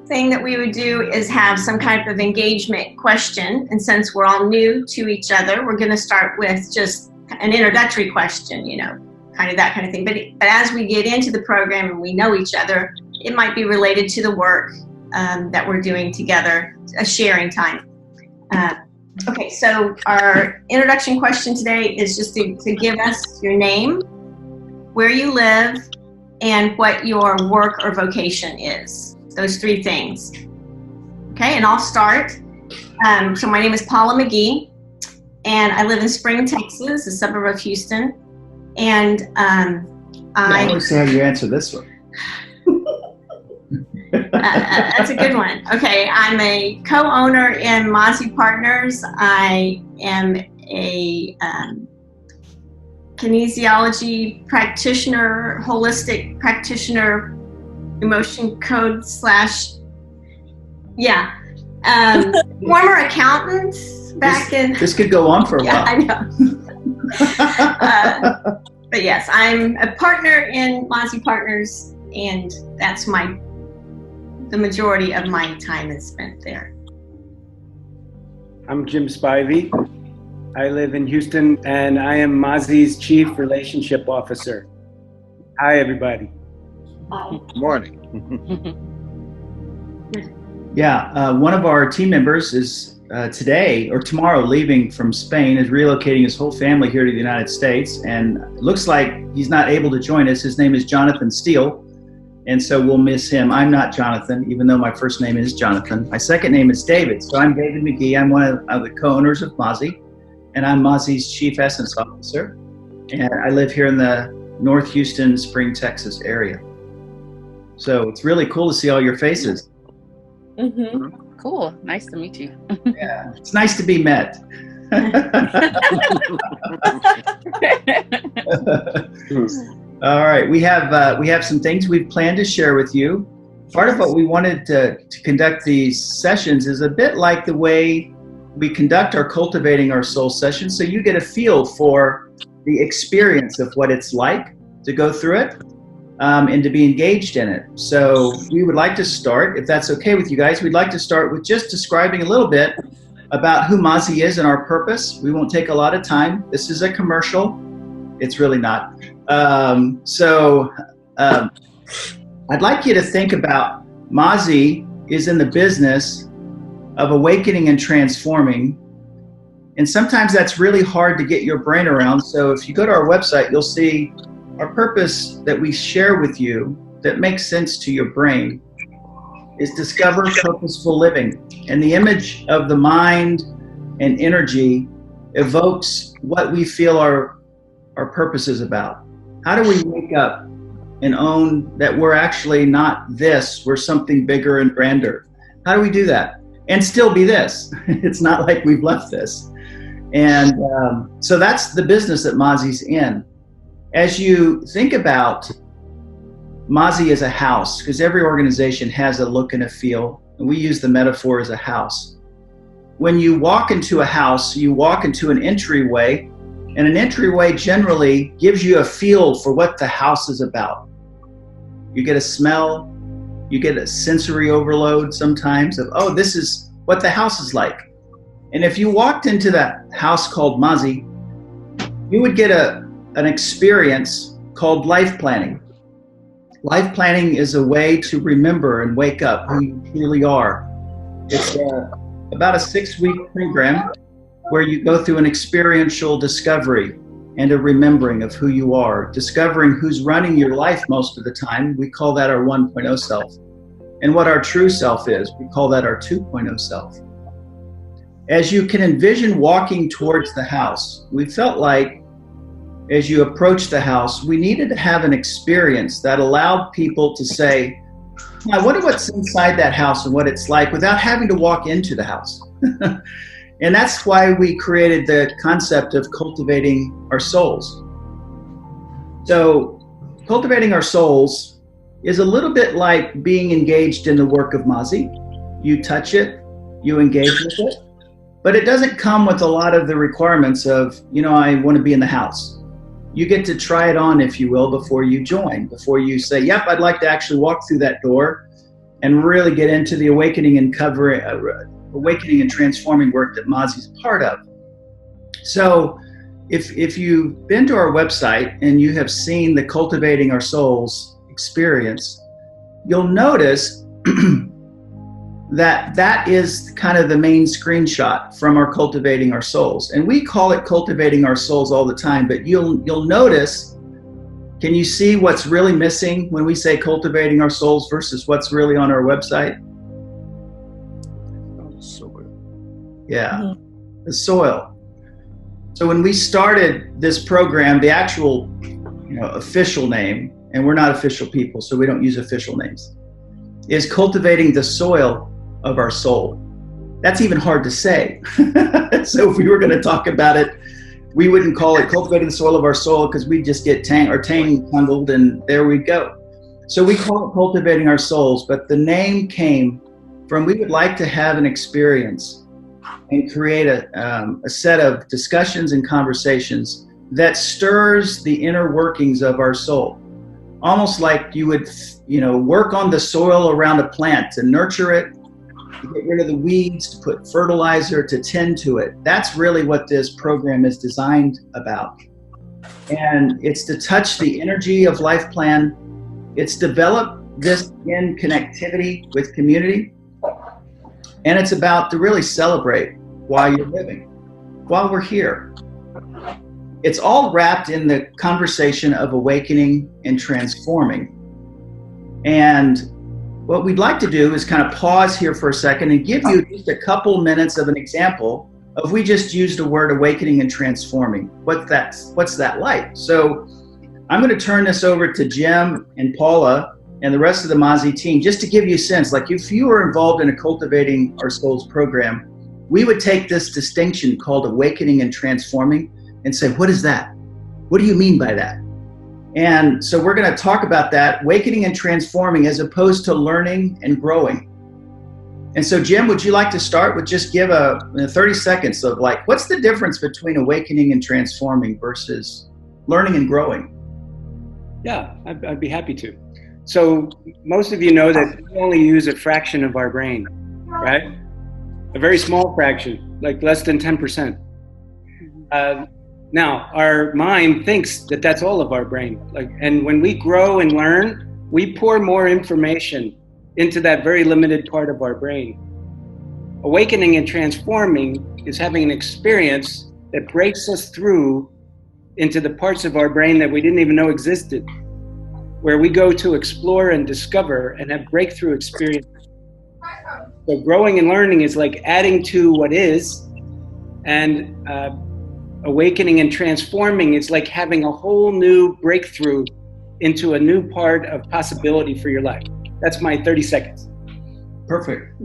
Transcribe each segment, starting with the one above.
thing that we would do is have some kind of engagement question. And since we're all new to each other, we're going to start with just an introductory question, kind of that kind of thing. But as we get into the program and we know each other, it might be related to the work that we're doing together, a sharing time. Okay, so our introduction question today is just to give us your name, where you live, and what your work or vocation is. Those three things. Okay, and I'll start. So my name is Paula McGee, and I live in Spring, Texas, a suburb of Houston. And I want to see how you answer this one. That's a good one. Okay, I'm a co-owner in Mazzi Partners. I am a kinesiology practitioner, holistic practitioner, emotion code / former accountant back in. This could go on for a while. I know. But yes, I'm a partner in Mazzi Partners, and that's the majority of my time is spent there. I'm Jim Spivey. I live in Houston, and I am Mazzi's Chief Relationship Officer. Hi, everybody. Hi. Good morning. Yeah, one of our team members is today or tomorrow leaving from Spain, is relocating his whole family here to the United States, and it looks like he's not able to join us. His name is Jonathan Steele, and so we'll miss him. I'm not Jonathan, even though my first name is Jonathan. My second name is David, so I'm David McGee. I'm one of the co-owners of Mazzi, and I'm Mazzi's Chief Essence Officer, and I live here in the North Houston, Spring, Texas area. So it's really cool to see all your faces. Mm-hmm. Cool. Nice to meet you. Yeah, it's nice to be met. All right, we have some things we've planned to share with you. Part of what we wanted to conduct these sessions is a bit like the way we conduct our Cultivating Our Soul sessions, so you get a feel for the experience of what it's like to go through it. And to be engaged in it. So we would like to start, if that's okay with you guys, we'd like to start with just describing a little bit about who Mazzi is and our purpose. We won't take a lot of time. This is a commercial. It's really not. I'd like you to think about Mazzi is in the business of awakening and transforming. And sometimes that's really hard to get your brain around. So if you go to our website, you'll see our purpose that we share with you that makes sense to your brain is discover purposeful living. And the image of the mind and energy evokes what we feel our purpose is about. How do we wake up and own that we're actually not this, we're something bigger and grander? How do we do that? And still be this. It's not like we've left this. And so that's the business that Mazzi's in. As you think about Mazzi as a house, because every organization has a look and a feel, and we use the metaphor as a house. When you walk into a house, you walk into an entryway, and an entryway generally gives you a feel for what the house is about. You get a smell, you get a sensory overload sometimes of, oh, this is what the house is like. And if you walked into that house called Mazzi, you would get an experience called life planning. Life planning is a way to remember and wake up who you truly are. It's about a 6-week program where you go through an experiential discovery and a remembering of who you are, discovering who's running your life most of the time. We call that our 1.0 self. And what our true self is, we call that our 2.0 self. As you can envision walking towards the house, we felt like as you approach the house, we needed to have an experience that allowed people to say, I wonder what's inside that house and what it's like without having to walk into the house. And that's why we created the concept of cultivating our souls. So cultivating our souls is a little bit like being engaged in the work of Mazzi. You touch it, you engage with it, but it doesn't come with a lot of the requirements of, I want to be in the house. You get to try it on, if you will, before you join, before you say, yep, I'd like to actually walk through that door and really get into the awakening and transforming work that Mazzi's part of. So if you've been to our website and you have seen the Cultivating Our Souls experience, you'll notice that is kind of the main screenshot from our Cultivating Our Souls. And we call it Cultivating Our Souls all the time, but you'll notice, can you see what's really missing when we say Cultivating Our Souls versus what's really on our website? So good. Yeah, the soil. So when we started this program, the actual official name, and we're not official people, so we don't use official names, is cultivating the soil of our soul. That's even hard to say. So if we were going to talk about it, we wouldn't call it cultivating the soil of our soul, because we'd just get tangled, and there we go. So we call it cultivating our souls, but the name came from, we would like to have an experience and create a set of discussions and conversations that stirs the inner workings of our soul. Almost like you would, work on the soil around a plant to nurture it, to get rid of the weeds, to put fertilizer, to tend to it. That's really what this program is designed about. And it's to touch the energy of Life Plan. It's develop this in connectivity with community. And it's about to really celebrate while you're living, while we're here. It's all wrapped in the conversation of awakening and transforming. And what we'd like to do is kind of pause here for a second and give you just a couple minutes of an example of, we just used the word awakening and transforming. What's that like? So I'm going to turn this over to Jim and Paula and the rest of the Mazzi team, just to give you a sense, like if you were involved in a Cultivating Our Souls program, we would take this distinction called awakening and transforming and say, what is that? What do you mean by that? And so we're going to talk about that, awakening and transforming, as opposed to learning and growing. And so Jim, would you like to start with just give a 30 seconds of like, what's the difference between awakening and transforming versus learning and growing? Yeah, I'd be happy to. So most of you know that we only use a fraction of our brain, right? A very small fraction, like less than 10%. Now, our mind thinks that that's all of our brain. And when we grow and learn, we pour more information into that very limited part of our brain. Awakening and transforming is having an experience that breaks us through into the parts of our brain that we didn't even know existed, where we go to explore and discover and have breakthrough experiences. So growing and learning is like adding to what is, and awakening and transforming is like having a whole new breakthrough into a new part of possibility for your life. That's my 30 seconds. Perfect.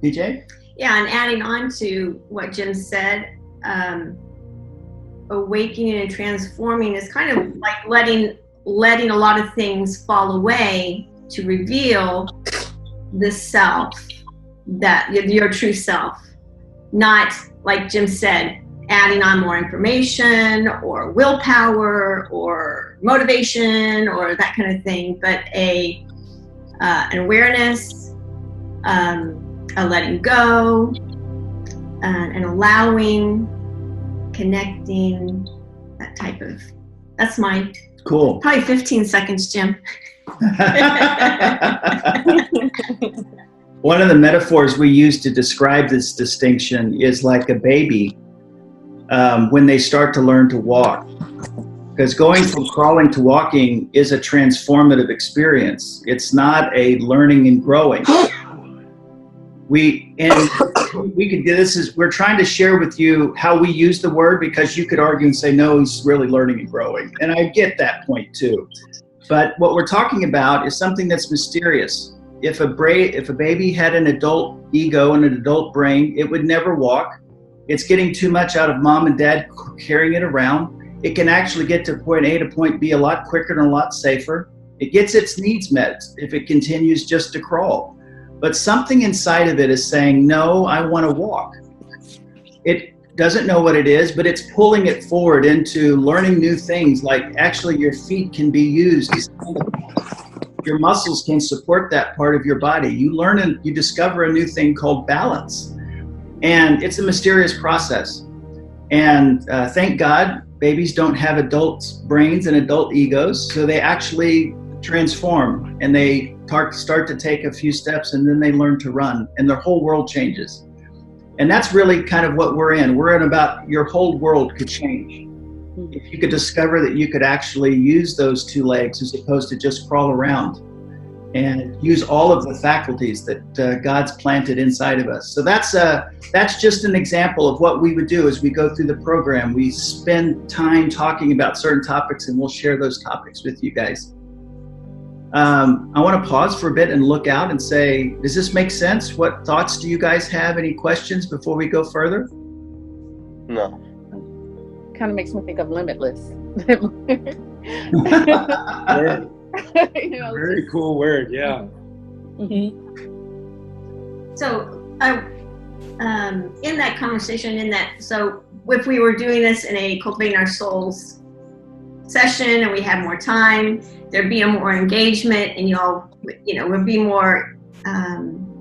DJ? Yeah, and adding on to what Jim said, awakening and transforming is kind of like letting a lot of things fall away to reveal the self, that your true self. Not, like Jim said, adding on more information or willpower or motivation or that kind of thing, but an awareness, a letting go, and allowing, connecting, that type of, that's my cool. Probably 15 seconds, Jim. One of the metaphors we use to describe this distinction is like a baby when they start to learn to walk. Because going from crawling to walking is a transformative experience. It's not a learning and growing. We could do this. We're trying to share with you how we use the word, because you could argue and say, no, he's really learning and growing. And I get that point too. But what we're talking about is something that's mysterious. If a baby had an adult ego and an adult brain, it would never walk. It's getting too much out of mom and dad carrying it around. It can actually get to point A to point B a lot quicker and a lot safer. It gets its needs met if it continues just to crawl. But something inside of it is saying, no, I want to walk. It doesn't know what it is, but it's pulling it forward into learning new things, like actually your feet can be used. your muscles can support that part of your body. You learn and you discover a new thing called balance. And it's a mysterious process. And thank God, babies don't have adult brains and adult egos, so they actually transform and they start to take a few steps, and then they learn to run, and their whole world changes. And that's really kind of what we're in. We're in about your whole world could change if you could discover that you could actually use those two legs as opposed to just crawl around and use all of the faculties that God's planted inside of us. So that's just an example of what we would do as we go through the program. We spend time talking about certain topics, and we'll share those topics with you guys. I want to pause for a bit and look out and say, does this make sense? What thoughts do you guys have? Any questions before we go further? No. Kind of makes me think of Limitless. Very cool word, yeah. So in that conversation, so if we were doing this in a Cultivating Our Souls session and we had more time, there'd be a more engagement, and would be more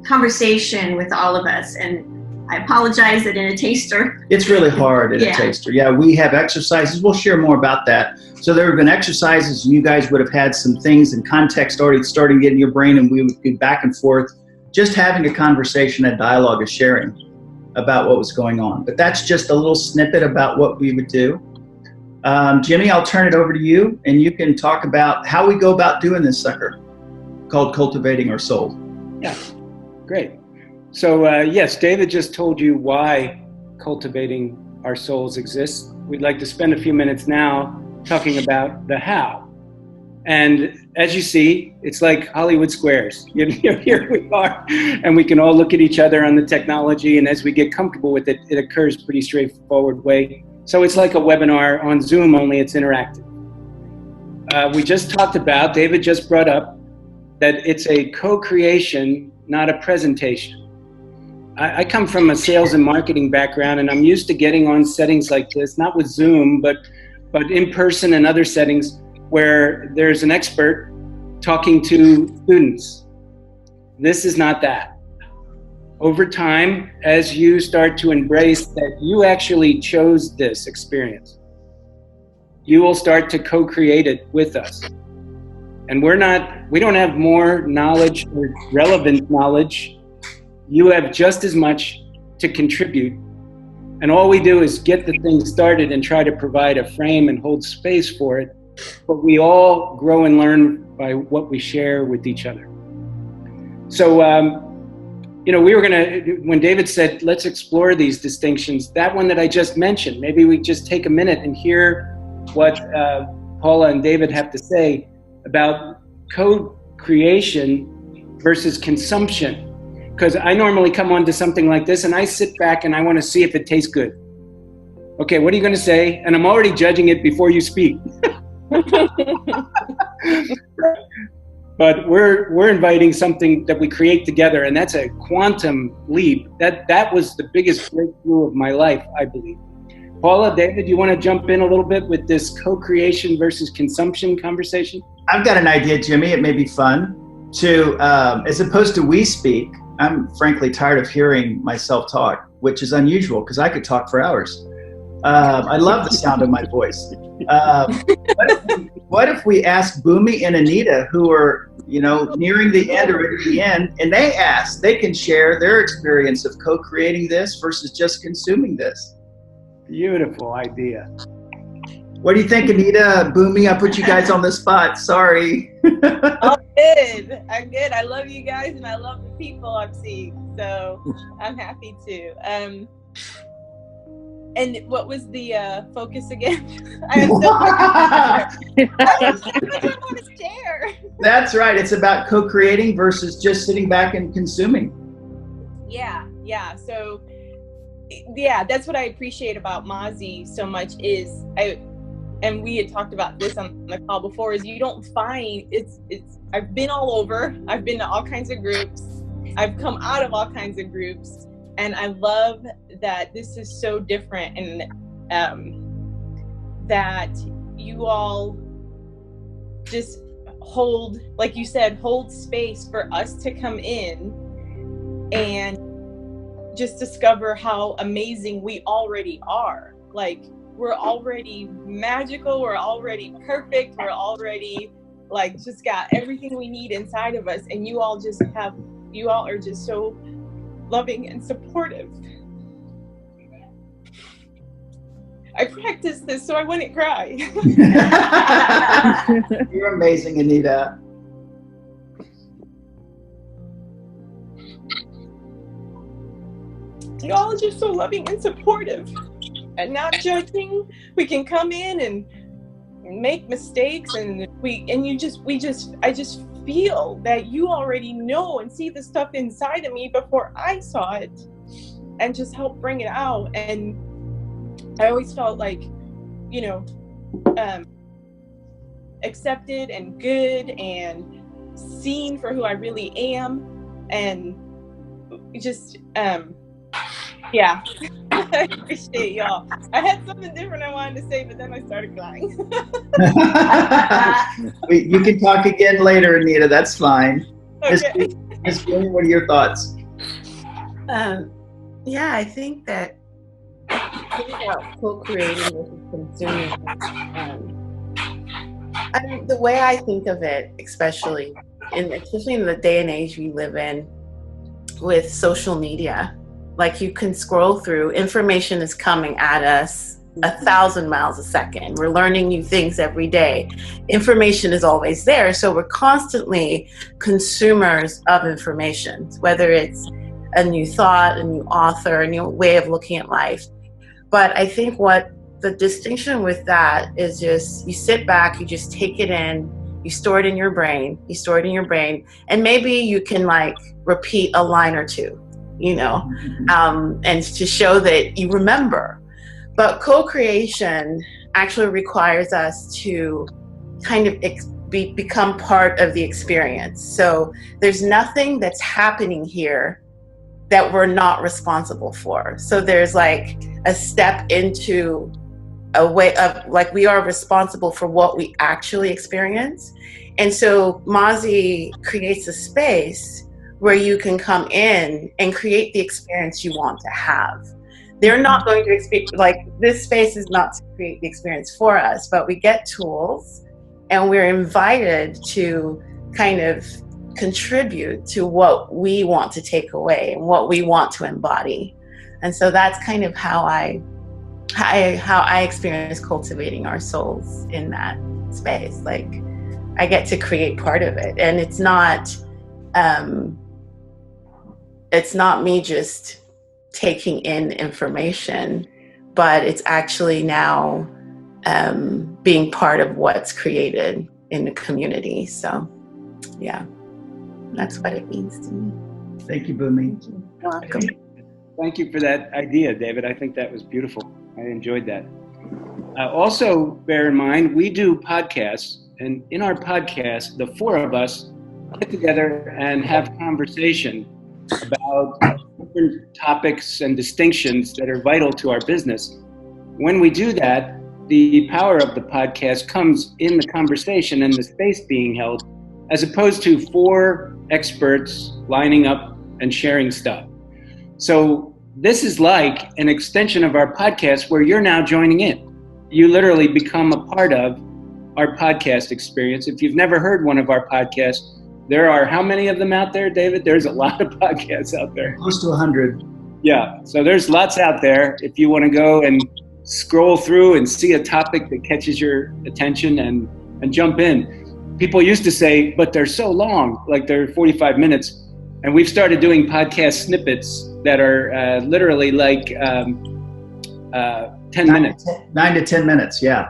conversation with all of us. And I apologize that in a taster. It's really hard in a taster. Yeah, we have exercises. We'll share more about that. So there have been exercises, and you guys would have had some things in context already starting to get in your brain, and we would be back and forth, just having a conversation, a dialogue, a sharing about what was going on. But that's just a little snippet about what we would do. Jimmy, I'll turn it over to you, and you can talk about how we go about doing this sucker called Cultivating Our Soul. Yeah, great. So yes, David just told you why Cultivating Our Souls exists. We'd like to spend a few minutes now talking about the how. And as you see, it's like Hollywood Squares. Here we are, and we can all look at each other on the technology, and as we get comfortable with it, it occurs pretty straightforward way. So it's like a webinar on Zoom, only it's interactive. We just talked about, David just brought up, that it's a co-creation, not a presentation. I come from a sales and marketing background, and I'm used to getting on settings like this, not with Zoom, but in person and other settings where there's an expert talking to students. This is not that. Over time, as you start to embrace that you actually chose this experience, you will start to co-create it with us. And we don't have more knowledge or relevant knowledge. You have just as much to contribute. And all we do is get the thing started and try to provide a frame and hold space for it. But we all grow and learn by what we share with each other. So, we were when David said, let's explore these distinctions, that one that I just mentioned, maybe we just take a minute and hear what Paula and David have to say about co-creation versus consumption. Because I normally come onto something like this and I sit back and I want to see if it tastes good. Okay, what are you going to say? And I'm already judging it before you speak. But we're inviting something that we create together, and that's a quantum leap. That was the biggest breakthrough of my life, I believe. Paula, David, you want to jump in a little bit with this co-creation versus consumption conversation? I've got an idea, Jimmy. It may be fun to, as opposed to we speak, I'm frankly tired of hearing myself talk, which is unusual because I could talk for hours. I love the sound of my voice. What if we ask Boomy and Anita, who are, nearing the end or at the end, and they can share their experience of co-creating this versus just consuming this. Beautiful idea. What do you think, Anita, Boomy? I put you guys on the spot. Sorry. I'm good. I love you guys, and I love the people I'm seeing. So I'm happy to. And what was the focus again? I am so I want to share. That's right. It's about co-creating versus just sitting back and consuming. Yeah. So, that's what I appreciate about Mazzi so much is and we had talked about this on the call before, is you don't find it's I've been all over. I've been to all kinds of groups. I've come out of all kinds of groups. And I love that this is so different, and that you all just hold, like you said, hold space for us to come in and just discover how amazing we already are. Like, we're already magical, we're already perfect, we're already like just got everything we need inside of us, and you all are just so loving and supportive. I practiced this so I wouldn't cry. You're amazing, Anita. Y'all are just so loving and supportive and not judging. We can come in and make mistakes, and I just feel that you already know and see the stuff inside of me before I saw it, and just help bring it out. And I always felt like, you know, accepted and good and seen for who I really am, and just yeah. I appreciate y'all. I had something different I wanted to say, but then I started crying. You can talk again later, Anita. That's fine. Okay. Ms. Boone, what are your thoughts? Yeah, I think that about co-creating with consumers. The way I think of it, especially in the day and age we live in with social media, like you can scroll through, information is coming at us 1,000 miles a second. We're learning new things every day. Information is always there, so we're constantly consumers of information, whether it's a new thought, a new author, a new way of looking at life. But I think what the distinction with that is just you sit back, you just take it in, you store it in your brain, and maybe you can like repeat a line or two, you know, and to show that you remember. But co-creation actually requires us to kind of become part of the experience. So there's nothing that's happening here that we're not responsible for. So there's like a step into a way of like we are responsible for what we actually experience. And so Mazzi creates a space where you can come in and create the experience you want to have. They're not going to experience, like this space is not to create the experience for us, but we get tools and we're invited to kind of contribute to what we want to take away and what we want to embody. And so that's kind of how I experience cultivating our souls in that space. Like I get to create part of it, and it's not me just taking in information, but it's actually now being part of what's created in the community. So yeah, that's what it means to me. Thank you, Bumi. You're welcome. Thank you for that idea, David. I think that was beautiful. I enjoyed that. Also, bear in mind, we do podcasts, and in our podcast, the four of us get together and have conversation about different topics and distinctions that are vital to our business. When we do that, the power of the podcast comes in the conversation and the space being held, as opposed to four experts lining up and sharing stuff. So this is like an extension of our podcast where you're now joining in. You literally become a part of our podcast experience. If you've never heard one of our podcasts, there are how many of them out there, David? There's a lot of podcasts out there. Close to 100. Yeah, so there's lots out there. If you want to go and scroll through and see a topic that catches your attention and jump in. People used to say, but they're so long, like they're 45 minutes. And we've started doing podcast snippets that are literally like 10 minutes. 9 to 10 minutes, yeah.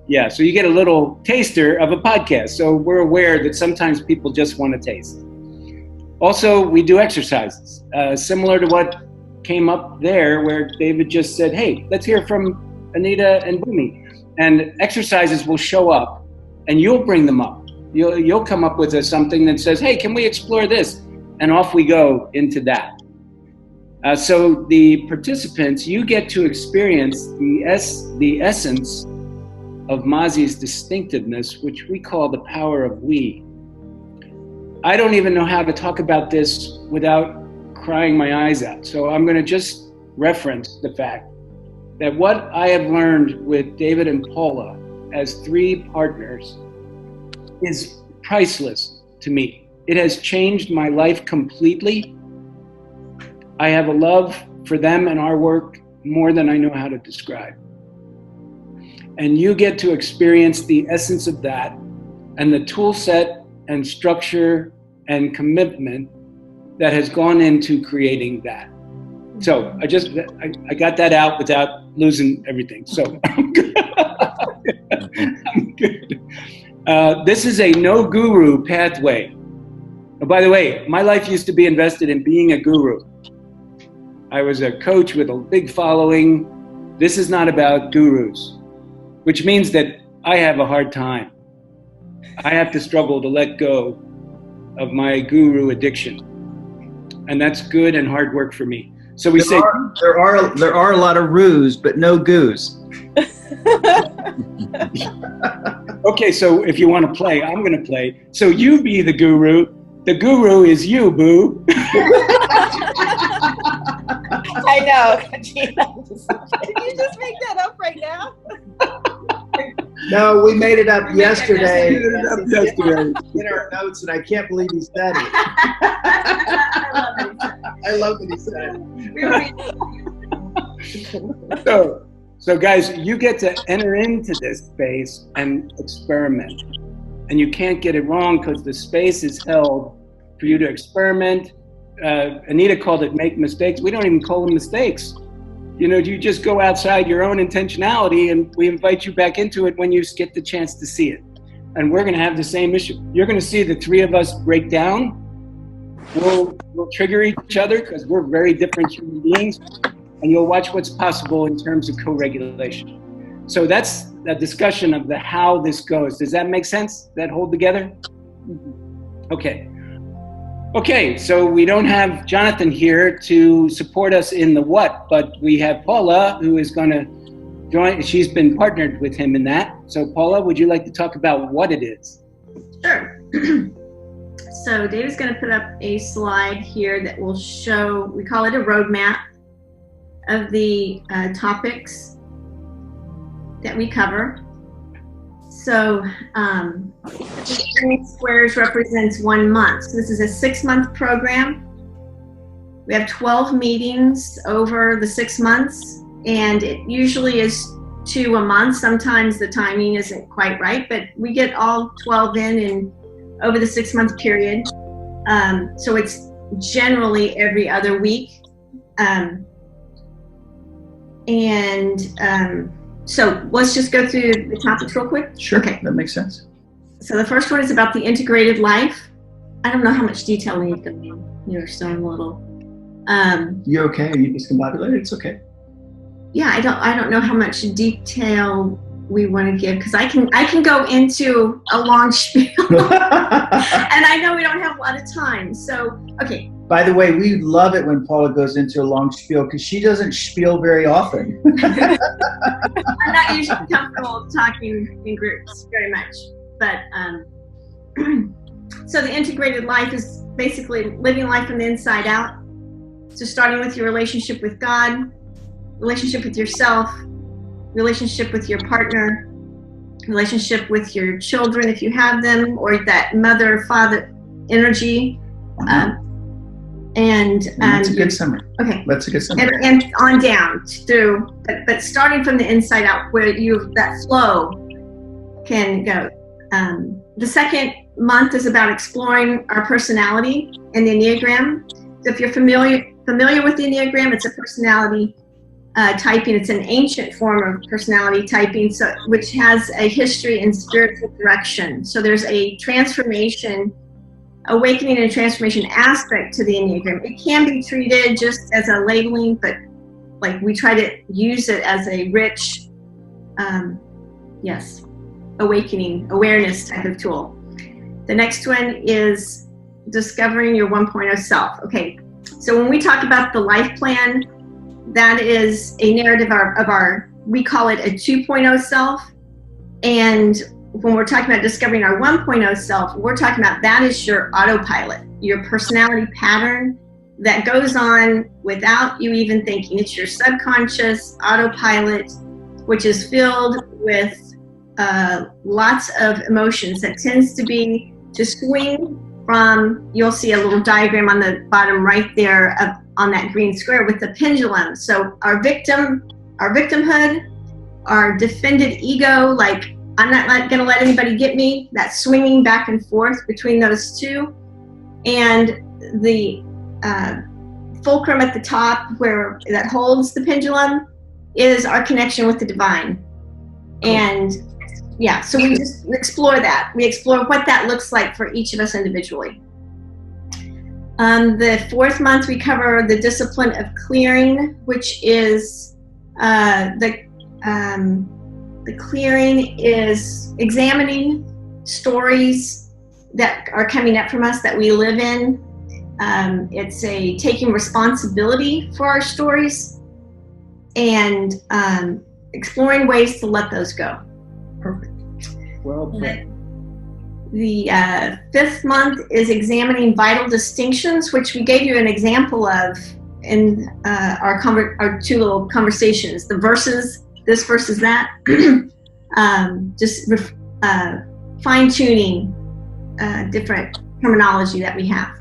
Yeah, so you get a little taster of a podcast. So we're aware that sometimes people just want to taste. Also, we do exercises, similar to what came up there where David just said, hey, let's hear from Anita and Bumi. And exercises will show up and you'll bring them up. You'll come up with something that says, hey, can we explore this? And off we go into that. So the participants, you get to experience the essence of Mazzi's distinctiveness, which we call the power of we. I don't even know how to talk about this without crying my eyes out. So I'm going to just reference the fact that what I have learned with David and Paula as 3 partners is priceless to me. It has changed my life completely. I have a love for them and our work more than I know how to describe. And you get to experience the essence of that and the tool set and structure and commitment that has gone into creating that. So I got that out without losing everything. So I'm good. I'm good. This is a no guru pathway. Oh, by the way, my life used to be invested in being a guru. I was a coach with a big following. This is not about gurus, which means that I have a hard time. I have to struggle to let go of my guru addiction. And that's good and hard work for me. So we say there are a lot of roos, but no goos. Okay, so if you want to play, I'm going to play. So you be the guru. The guru is you, boo. I know. Gina. Did you just make that up right now? No, we made it up yesterday. We made it up yesterday. In our notes, and I can't believe he said it. I love that he said it. So guys, you get to enter into this space and experiment. And you can't get it wrong because the space is held for you to experiment. Anita called it make mistakes. We don't even call them mistakes. You know, you just go outside your own intentionality and we invite you back into it when you get the chance to see it. And we're gonna have the same issue. You're gonna see the 3 of us break down. We'll trigger each other because we're very different human beings. And you'll watch what's possible in terms of co-regulation. So that's a discussion of the how this goes. Does that make sense? Does that hold together? Okay. Okay, so we don't have Jonathan here to support us in the what, but we have Paula who is going to join. She's been partnered with him in that. So Paula, would you like to talk about what it is? Sure. So David's going to put up a slide here that will show, we call it a roadmap of the topics that we cover. So squares represents 1 month. So this is a 6-month program. We have 12 meetings over the 6 months, and it usually is 2 a month. Sometimes the timing isn't quite right, but we get all 12 in over the 6-month period. So it's generally every other week. So let's just go through the topics real quick. Sure, okay. That makes sense. So the first one is about the integrated life. I don't know how much detail we need to go. You're still a little. You're okay. You discombobulated. It's okay. Yeah, I don't know how much detail we want to give because I can go into a long spiel, and I know we don't have a lot of time. So okay. By the way, we love it when Paula goes into a long spiel because she doesn't spiel very often. I'm not usually comfortable talking in groups very much, but so the integrated life is basically living life from the inside out. So starting with your relationship with God, relationship with yourself, relationship with your partner, relationship with your children if you have them, or that mother-father energy. And that's a good summary. Okay. That's a good summary. And on down through, but starting from the inside out where that flow can go. The second month is about exploring our personality in the Enneagram. So if you're familiar with the Enneagram, it's a personality typing. It's an ancient form of personality typing, so which has a history in spiritual direction. So there's a transformation, awakening and transformation aspect to the Enneagram. It can be treated just as a labeling, but like we try to use it as a rich, awakening, awareness type of tool. The next one is discovering your 1.0 self. Okay, so when we talk about the life plan, that is a narrative of our we call it a 2.0 self. And when we're talking about discovering our 1.0 self, we're talking about that is your autopilot, your personality pattern that goes on without you even thinking. It's your subconscious autopilot, which is filled with lots of emotions that tends to swing from, you'll see a little diagram on the bottom right there on that green square with the pendulum. So our victimhood, our defended ego, like I'm not going to let anybody get me, that swinging back and forth between those two, and the fulcrum at the top where that holds the pendulum is our connection with the divine. And yeah, so we just explore that. We explore what that looks like for each of us individually. The 4th month, we cover the discipline of clearing, which is the clearing is examining stories that are coming up from us that we live in. It's taking responsibility for our stories and exploring ways to let those go. Perfect. Well put. The 5th month is examining vital distinctions, which we gave you an example of in our 2 little conversations. The verses, this versus that, just fine-tuning different terminology that we have.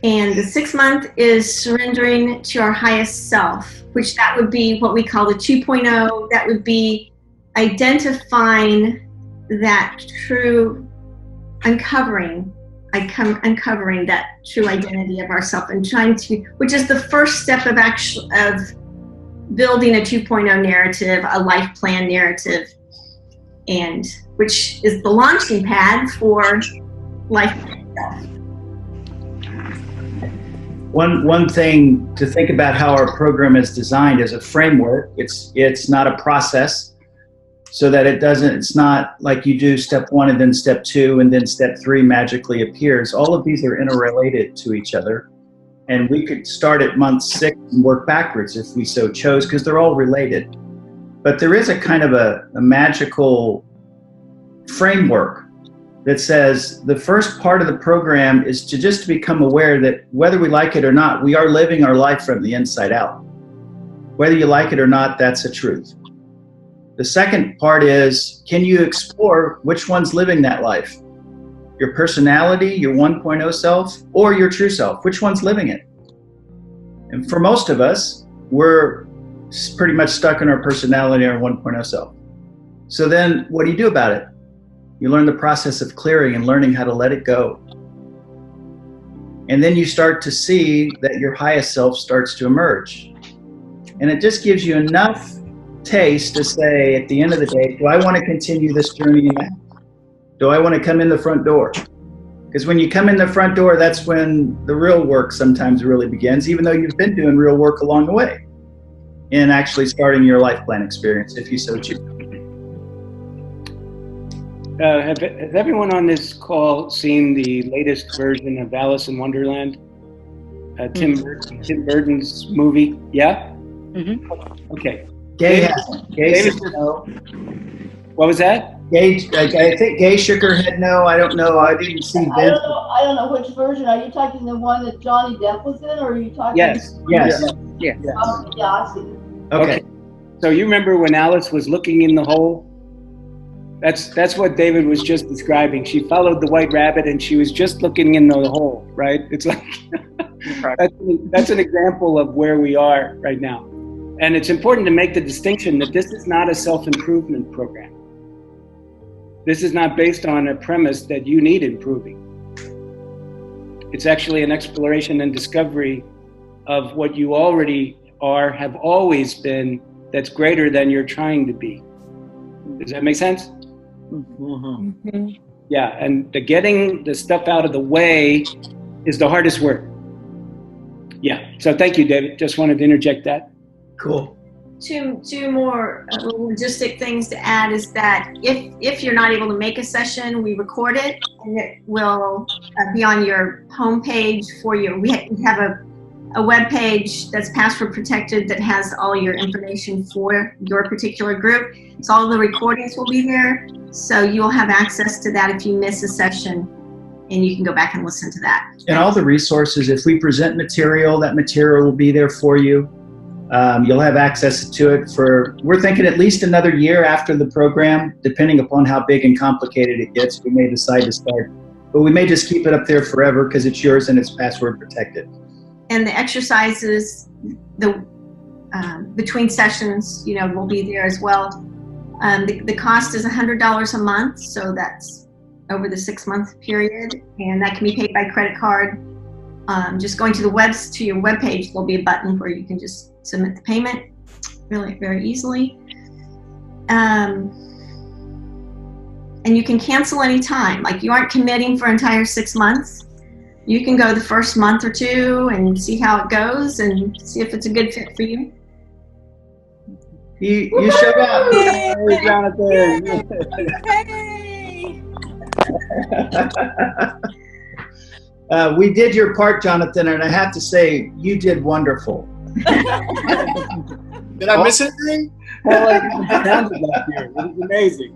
And the 6th month is surrendering to our highest self, which that would be what we call the 2.0. That would be identifying that true, uncovering that true identity of ourself, and trying to, which is the first step of building a 2.0 narrative, a life plan narrative, and which is the launching pad for life plan itself. One thing to think about how our program is designed as a framework. It's not a process, so that it's not like you do step 1 and then step 2 and then step 3 magically appears. All of these are interrelated to each other, and we could start at month 6 and work backwards if we so chose, because they're all related. But there is a kind of a magical framework that says the first part of the program is to become aware that whether we like it or not, we are living our life from the inside out. Whether you like it or not, that's a truth. The second part is, can you explore which one's living that life? Your personality, your 1.0 self, or your true self? Which one's living it? And for most of us, we're pretty much stuck in our personality, our 1.0 self. So then what do you do about it? You learn the process of clearing and learning how to let it go. And then you start to see that your highest self starts to emerge. And it just gives you enough taste to say at the end of the day, do I want to continue this journey now? Do I want to come in the front door? Because when you come in the front door, that's when the real work sometimes really begins, even though you've been doing real work along the way in actually starting your life plan experience, if you so choose. Has everyone on this call seen the latest version of Alice in Wonderland? Tim Burton's movie? Yeah? Mm-hmm. Okay. Gay David, no. What was that? Gay, I think Gay shook her head no. I don't know. I didn't see I don't know which version. Are you talking the one that Johnny Depp was in, or are you talking? Yes. Yeah, I see. Okay. So you remember when Alice was looking in the hole? That's what David was just describing. She followed the white rabbit and she was just looking in the hole, right? It's like that's an example of where we are right now. And it's important to make the distinction that this is not a self-improvement program. This is not based on a premise that you need improving. It's actually an exploration and discovery of what you already are, have always been, that's greater than you're trying to be. Does that make sense? Mm-hmm. Mm-hmm. Yeah, and getting the stuff out of the way is the hardest work. Yeah, so thank you, David. Just wanted to interject that. Cool. Two more logistic things to add is that if you're not able to make a session, we record it and it will be on your homepage for you. We have a web page that's password protected that has all your information for your particular group. So all the recordings will be there. So you'll have access to that if you miss a session, and you can go back and listen to that. And all the resources, if we present material, that material will be there for you. You'll have access to it for, we're thinking at least another year after the program, depending upon how big and complicated it gets. We may decide to start, but we may just keep it up there forever because it's yours and it's password protected. And the exercises, the between sessions, will be there as well. The cost is $100 a month, so that's over the 6-month period, and that can be paid by credit card. Just going to your webpage, there'll be a button where you can just submit the payment really very easily. And you can cancel anytime. Like, you aren't committing for entire 6 months. You can go the first month or two and see how it goes and see if it's a good fit for you. You showed up. Hey, Jonathan. Hey. We did your part, Jonathan, and I have to say, you did wonderful. Did I miss anything? Well, it sounded like you. It was amazing.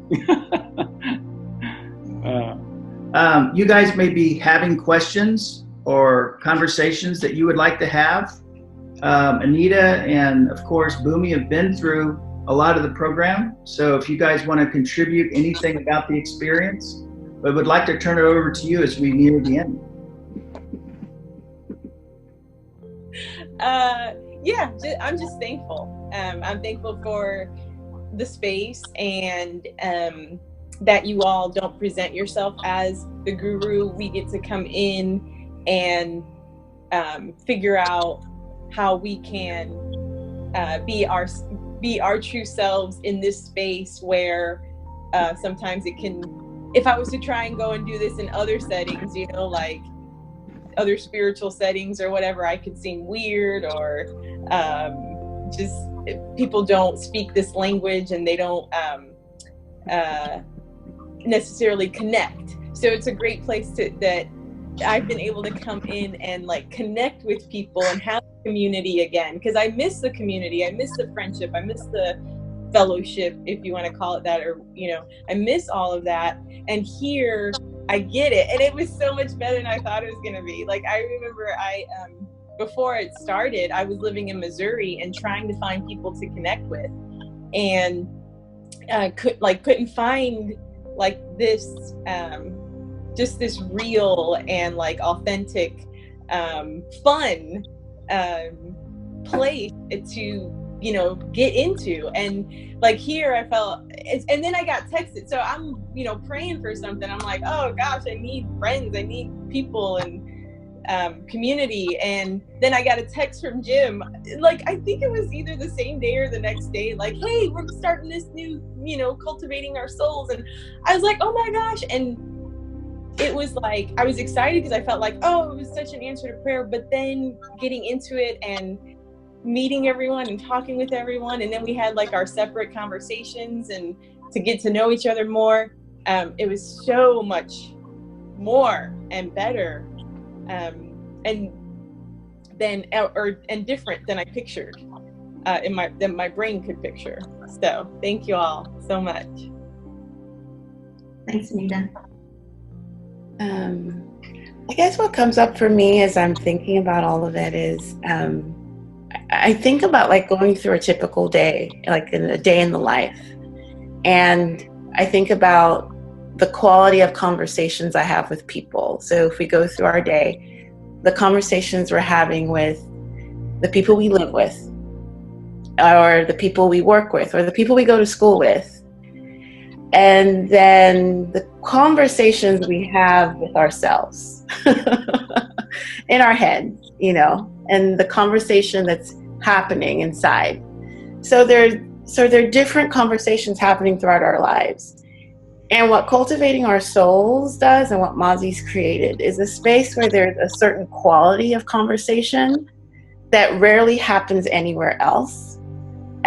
You guys may be having questions or conversations that you would like to have. Anita and, of course, Boomy have been through a lot of the program. So if you guys want to contribute anything about the experience, I would like to turn it over to you as we near the end. Yeah, I'm just thankful. I'm thankful for the space and that you all don't present yourself as the guru. We get to come in and figure out how we can be our true selves in this space where sometimes it can, if I was to try and go and do this in other settings, like other spiritual settings or whatever, I could seem weird or just people don't speak this language and they don't necessarily connect. So it's a great place that I've been able to come in and connect with people and have community again, because I miss the community, I miss the friendship, I miss the fellowship, if you want to call it that, or I miss all of that. And here I get it, and it was so much better than I thought it was going to be. I remember before it started, I was living in Missouri and trying to find people to connect with, and couldn't find this just this real and authentic fun place to get into. And here I felt, and then I got texted, so I'm praying for something. I'm like, oh gosh, I need friends, I need people and community. And then I got a text from Jim, I think it was either the same day or the next day, hey, we're starting this new cultivating our souls. And I was like, oh my gosh. And it was I was excited because I felt oh, it was such an answer to prayer. But then getting into it and meeting everyone and talking with everyone, and then we had our separate conversations and to get to know each other more, it was so much more and better and different than I pictured than my brain could picture. So thank you all so much. Thanks, Anita. I guess what comes up for me as I'm thinking about all of it is I think about going through a typical day, in a day in the life. And I think about the quality of conversations I have with people. So if we go through our day, the conversations we're having with the people we live with, or the people we work with, or the people we go to school with. And then the conversations we have with ourselves in our heads, and the conversation that's happening inside. So there are different conversations happening throughout our lives. And what Cultivating Our Souls does, and what Mazzi's created, is a space where there's a certain quality of conversation that rarely happens anywhere else.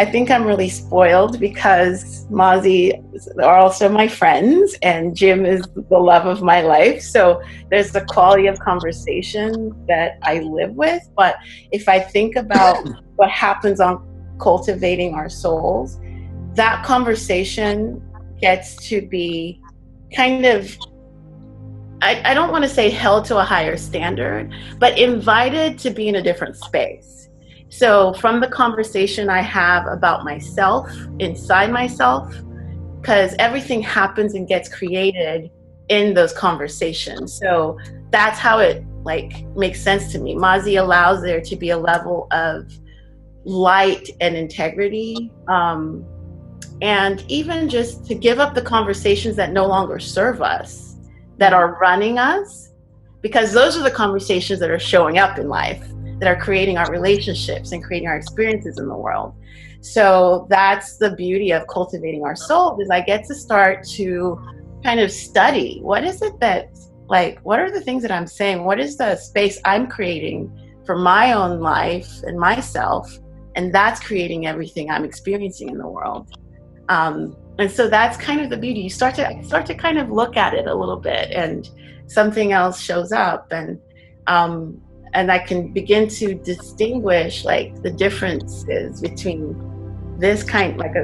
I think I'm really spoiled because Mazzi are also my friends and Jim is the love of my life. So there's the quality of conversation that I live with. But if I think about what happens on Cultivating Our Souls, that conversation gets to be kind of, I don't want to say held to a higher standard, but invited to be in a different space. So from the conversation I have about myself, inside myself, because everything happens and gets created in those conversations. So that's how it like makes sense to me. Mazzi allows there to be a level of light and integrity, and even just to give up the conversations that no longer serve us, that are running us, because those are the conversations that are showing up in life, that are creating our relationships and creating our experiences in the world. So that's the beauty of Cultivating Our Soul, is I get to start to kind of study, what is it that, like, what are the things that I'm saying? What is the space I'm creating for my own life and myself? And that's creating everything I'm experiencing in the world. And so that's kind of the beauty. You start to kind of look at it a little bit, and something else shows up, and I can begin to distinguish like the differences between this kind, like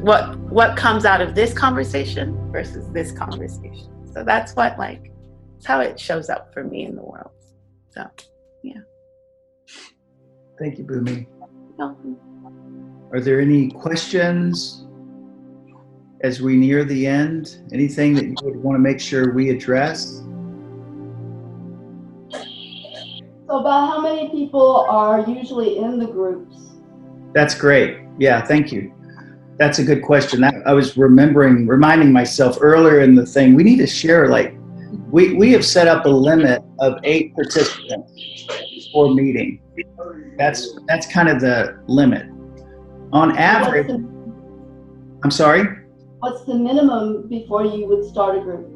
what comes out of this conversation versus this conversation. So that's what it's how it shows up for me in the world. So yeah. Thank you, Bhumi. Welcome. Are there any questions as we near the end? Anything that you would want to make sure we address? So about how many people are usually in the groups? That's great. Yeah, thank you. That's a good question. I was reminding myself earlier in the thing, we need to share, like, we have set up a limit of 8 participants for meeting. That's kind of the limit. On average, I'm sorry? What's the minimum before you would start a group?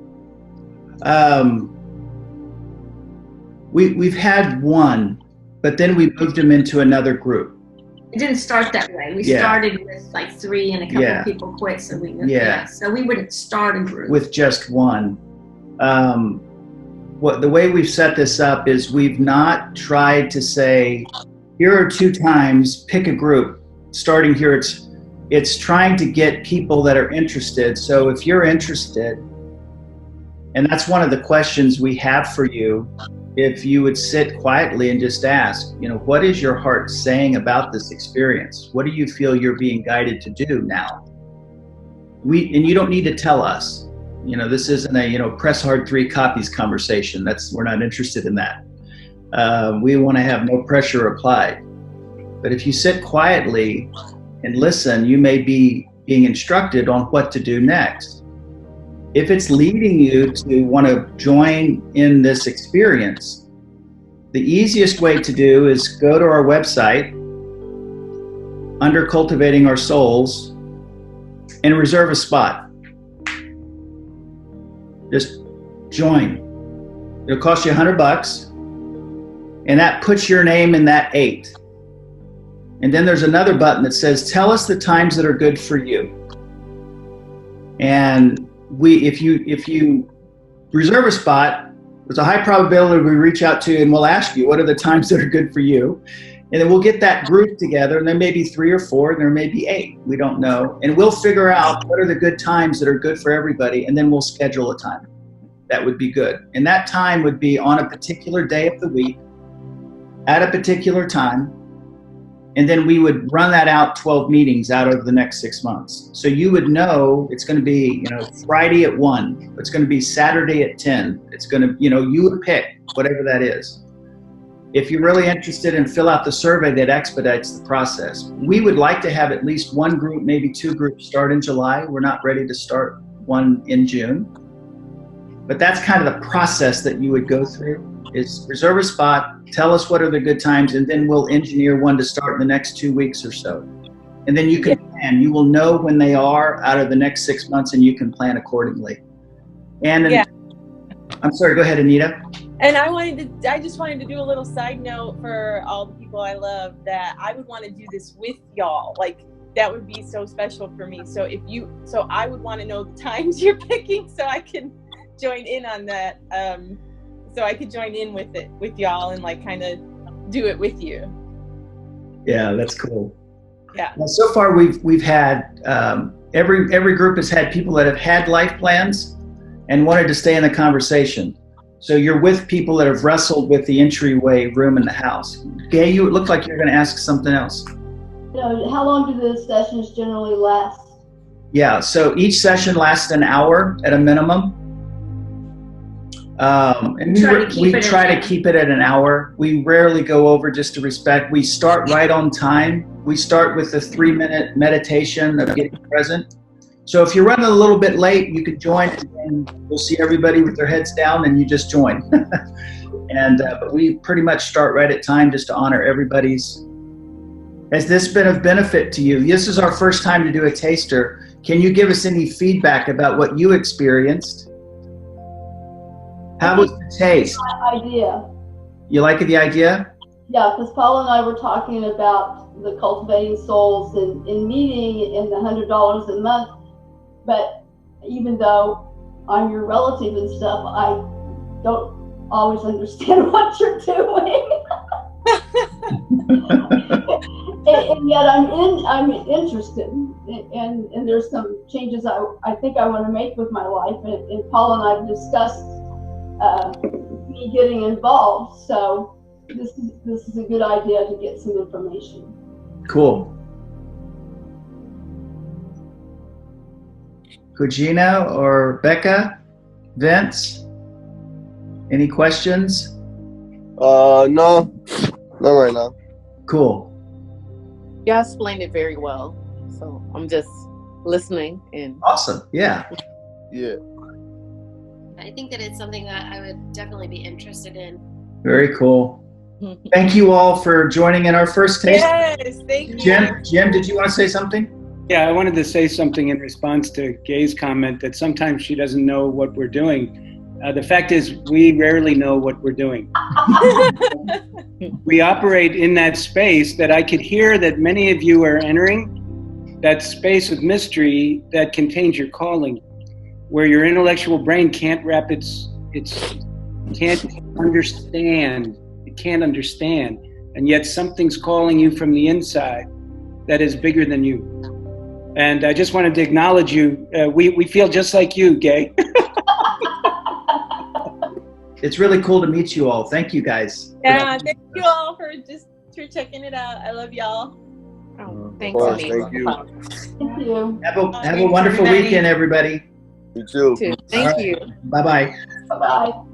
We've had one, but then we moved them into another group. It didn't start that way. We started with like 3 and a couple of people quit, so we moved. So we wouldn't start a group with just one. The way we've set this up is we've not tried to say, here are 2 times, pick a group. Starting here, it's trying to get people that are interested. So if you're interested, and that's one of the questions we have for you, if you would sit quietly and just ask, what is your heart saying about this experience? What do you feel you're being guided to do now? And you don't need to tell us. This isn't a, press hard 3 copies conversation. We're not interested in that. We want to have no pressure applied. But if you sit quietly and listen, you may be being instructed on what to do next. If it's leading you to want to join in this experience, the easiest way to do is go to our website under Cultivating Our Souls and reserve a spot. Just join. It'll cost you $100, and that puts your name in that 8. And then there's another button that says, tell us the times that are good for you. And if you reserve a spot, there's a high probability we reach out to you and we'll ask you, what are the times that are good for you? And then we'll get that group together, and there may be 3 or 4, and there may be 8. We don't know. And we'll figure out what are the good times that are good for everybody, and then we'll schedule a time that would be good. And that time would be on a particular day of the week, at a particular time. And then we would run that out 12 meetings out over the next 6 months. So you would know it's going to be, Friday at 1. It's going to be Saturday at 10. It's going to, you would pick whatever that is. If you're really interested in fill out the survey, that expedites the process. We would like to have at least 1 group, maybe 2 groups start in July. We're not ready to start one in June. But that's kind of the process that you would go through. Is reserve a spot, tell us what are the good times, and then we'll engineer one to start in the next 2 weeks or so. And then you can plan. You will know when they are out of the next 6 months, and you can plan accordingly. And I'm sorry, go ahead, Anita. And I just wanted to do a little side note for all the people I love, that I would want to do this with y'all. Like, that would be so special for me. So I would want to know the times you're picking so I can join in on that. So I could join in with it, with y'all, and like kind of do it with you. Yeah, that's cool. Yeah. Well, so far we've had every group has had people that have had life plans and wanted to stay in the conversation. So you're with people that have wrestled with the entryway room in the house. Gay, you look like you're going to ask something else. How long do the sessions generally last? Yeah, so each session lasts an hour at a minimum. And we try to keep it at an hour. We rarely go over just to respect. We start right on time. We start with the 3-minute meditation of getting present. So if you're running a little bit late, you could join, and you'll see everybody with their heads down, and you just join. But we pretty much start right at time just to honor everybody's. Has this been of benefit to you? This is our first time to do a taster. Can you give us any feedback about what you experienced? How was the taste? Idea. You like the idea? Yeah, because Paula and I were talking about the Cultivating Souls and meeting and the $100 a month. But even though I'm your relative and stuff, I don't always understand what you're doing. and yet I'm interested, and there's some changes I think I want to make with my life. And Paula and I have discussed me getting involved. So this is a good idea to get some information. Cool. Kujina or Becca, Vince, any questions? No, not right now. Cool. You explained it very well, so I'm just listening. And awesome. Yeah. Yeah. I think that it's something that I would definitely be interested in. Very cool. Thank you all for joining in our first taste. Yes, thank you. Jim, did you want to say something? Yeah, I wanted to say something in response to Gay's comment that sometimes she doesn't know what we're doing. The fact is, we rarely know what we're doing. We operate in that space that I could hear that many of you are entering, that space of mystery that contains your calling, where your intellectual brain can't wrap can't understand. It can't understand. And yet something's calling you from the inside that is bigger than you. And I just wanted to acknowledge you. We feel just like you, Gay. It's really cool to meet you all. Thank you, guys. Yeah, thank you all for checking it out. I love y'all. oh, thanks, Course, Lee. thank you. Thank you. Have a wonderful weekend, everybody. You too. Thank you. Bye-bye. Bye-bye.